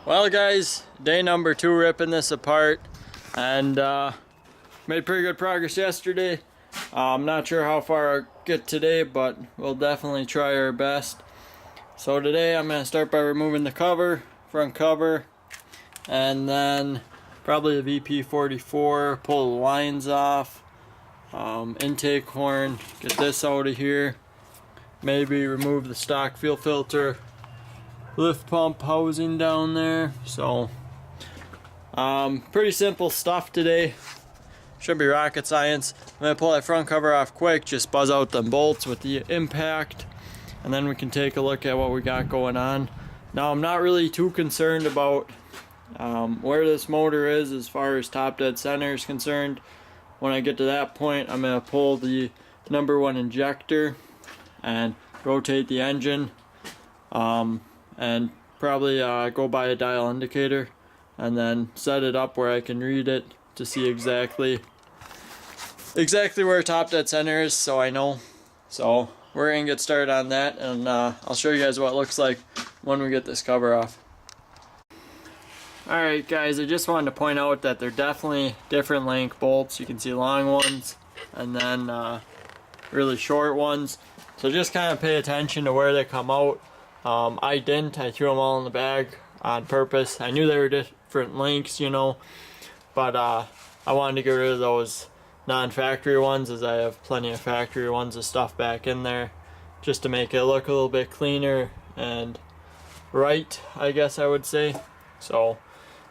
Well guys, day number 2 ripping this apart, and made pretty good progress yesterday. I'm not sure how far I'll get today, but we'll definitely try our best. So today I'm going to start by removing the cover, front cover, and then probably the VP44, pull the lines off, intake horn, get this out of here, maybe remove the stock fuel filter, lift pump housing down there. So pretty simple stuff today, shouldn't be rocket science. I'm going to pull that front cover off quick, just buzz out them bolts with the impact, and then we can take a look at what we got going on. Now I'm not really too concerned about where this motor is as far as top dead center is concerned. When I get to that point, I'm going to pull the number 1 injector and rotate the engine, and probably go by a dial indicator and then set it up where I can read it to see exactly where top dead center is, so I know. So we're gonna get started on that, and I'll show you guys what it looks like when we get this cover off. Alright guys, I just wanted to point out that they're definitely different length bolts. You can see long ones and then really short ones, so just kind of pay attention to where they come out. I threw them all in the bag on purpose. I knew they were different lengths, you know, but I wanted to get rid of those non-factory ones, as I have plenty of factory ones of stuff back in there, just to make it look a little bit cleaner and right, I guess I would say. So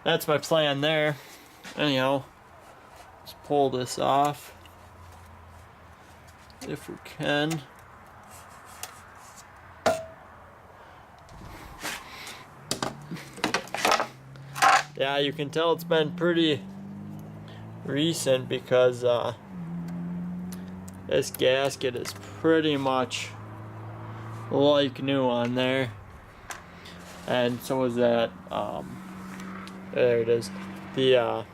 that's my plan there. Anyhow, let's pull this off if we can. Yeah, you can tell it's been pretty recent because this gasket is pretty much like new on there, and so is that there it is, the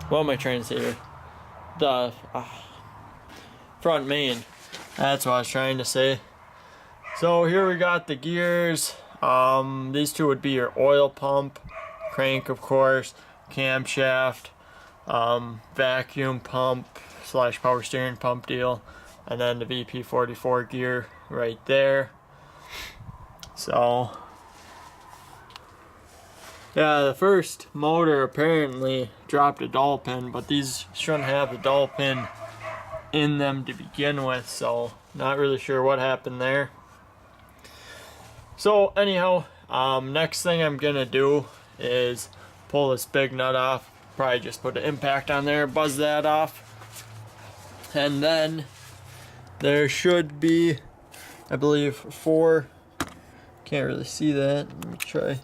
what am I trying to say here, the front main, that's what I was trying to say. So here we got the gears. These two would be your oil pump, crank of course, camshaft, vacuum pump / power steering pump deal, and then the VP44 gear right there. So yeah, the first motor apparently dropped a dowel pin, but these shouldn't have the dowel pin in them to begin with, so not really sure what happened there. So anyhow, next thing I'm gonna do is pull this big nut off. Probably just put an impact on there, buzz that off, and then there should be, I believe, 4, can't really see that, let me try,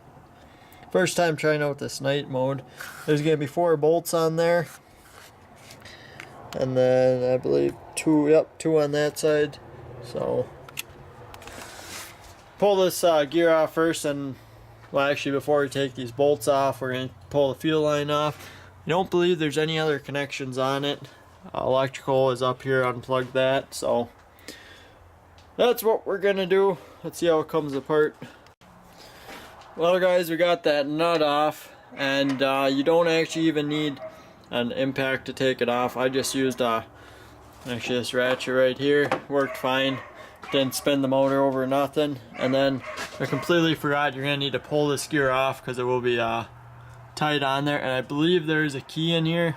first time trying out this night mode. There's gonna be 4 bolts on there, and then I believe 2 on that side. So pull this gear off first, and well, actually before we take these bolts off, we're going to pull the fuel line off. I don't believe there's any other connections on it. Electrical is up here, unplug that. So that's what we're going to do. Let's see how it comes apart. Well guys, we got that nut off, and you don't actually even need an impact to take it off. I just used actually this ratchet right here, worked fine. Didn't spin the motor over nothing. And then I completely forgot you're gonna need to pull this gear off because it will be tight on there, and I believe there's a key in here,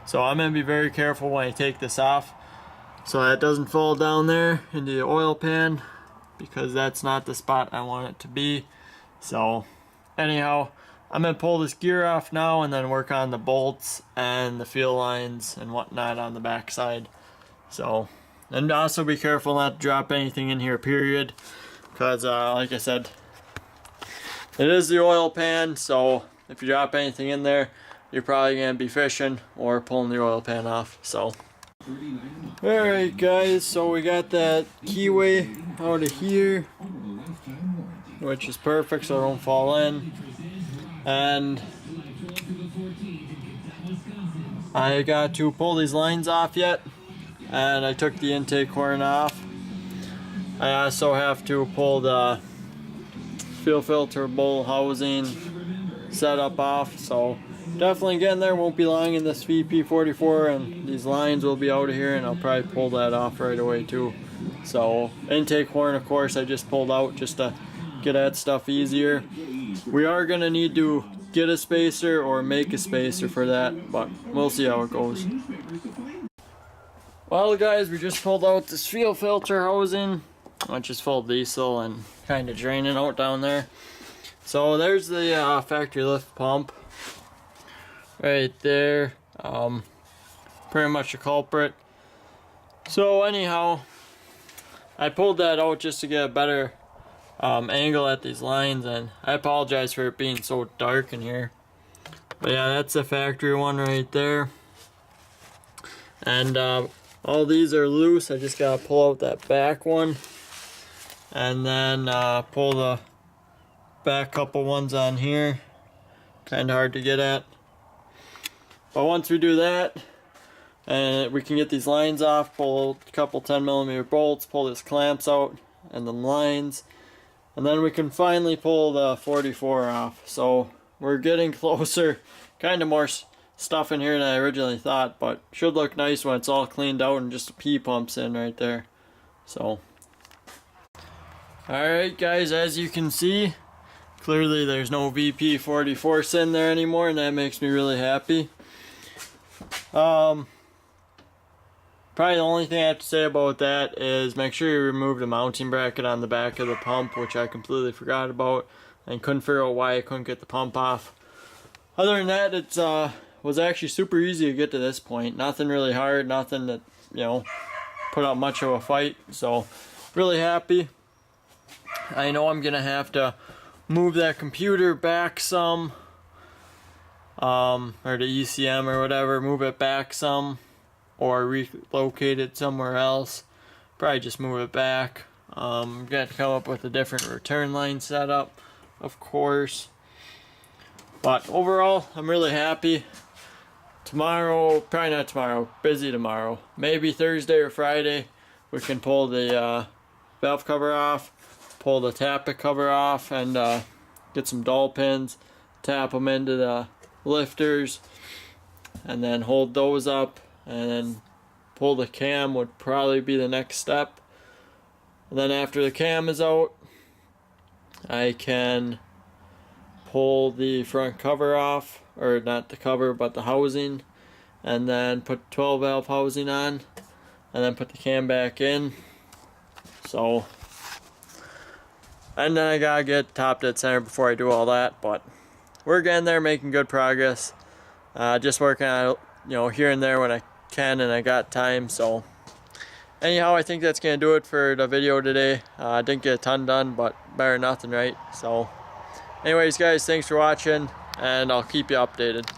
so I'm gonna be very careful when I take this off so that it doesn't fall down there into the oil pan, because that's not the spot I want it to be. So anyhow, I'm gonna pull this gear off now and then work on the bolts and the fuel lines and whatnot on the back side. So, and also be careful not to drop anything in here, period, because like I said, it is the oil pan, so if you drop anything in there, you're probably going to be fishing or pulling the oil pan off. So alright guys, so we got that keyway out of here, which is perfect so it don't fall in, and I got to pull these lines off yet, and I took the intake horn off. I also have to pull the fuel filter bowl housing setup off. So definitely getting there. Won't be long in this VP44, and these lines will be out of here, and I'll probably pull that off right away too. So intake horn, of course, I just pulled out just to get that stuff easier. We are going to need to get a spacer or make a spacer for that, but we'll see how it goes. Well guys, we just pulled out this fuel filter housing, which is full of diesel and kind of draining out down there. So there's the factory lift pump right there, pretty much a culprit. So anyhow, I pulled that out just to get a better angle at these lines, and I apologize for it being so dark in here. But yeah, that's the factory one right there. And all these are loose. I just gotta pull out that back one, and then pull the back couple ones on here. Kind of hard to get at. But once we do that, and we can get these lines off, pull a couple 10mm bolts, pull these clamps out, and the lines. And then we can finally pull the 44 off. So we're getting closer. Kind of more stuff in here than I originally thought, but should look nice when it's all cleaned out and just a P-pump's in right there. So alright guys, as you can see, clearly there's no VP44s in there anymore, and that makes me really happy. Probably the only thing I have to say about that is make sure you remove the mounting bracket on the back of the pump, which I completely forgot about and couldn't figure out why I couldn't get the pump off. Other than that, it's was actually super easy to get to this point. Nothing really hard, nothing that, you know, put up much of a fight. So really happy. I know I'm gonna have to move that computer back some, or the ECM or whatever, move it back some, or relocate it somewhere else. Probably just move it back. I'm gonna have to come up with a different return line setup, of course. But overall, I'm really happy. Tomorrow, probably not tomorrow, busy tomorrow. Maybe Thursday or Friday, we can pull the valve cover off, pull the tappet cover off, and get some dowel pins, tap them into the lifters, and then hold those up, and then pull the cam would probably be the next step. And then after the cam is out, I can pull the front cover off, or not the cover but the housing, and then put 12 valve housing on, and then put the cam back in. So, and then I gotta get top dead center before I do all that, but we're getting there, making good progress. Just working on it, you know, here and there when I can and I got time. So anyhow, I think that's gonna do it for the video today. I didn't get a ton done, but better than nothing, right? So anyways guys, thanks for watching, and I'll keep you updated.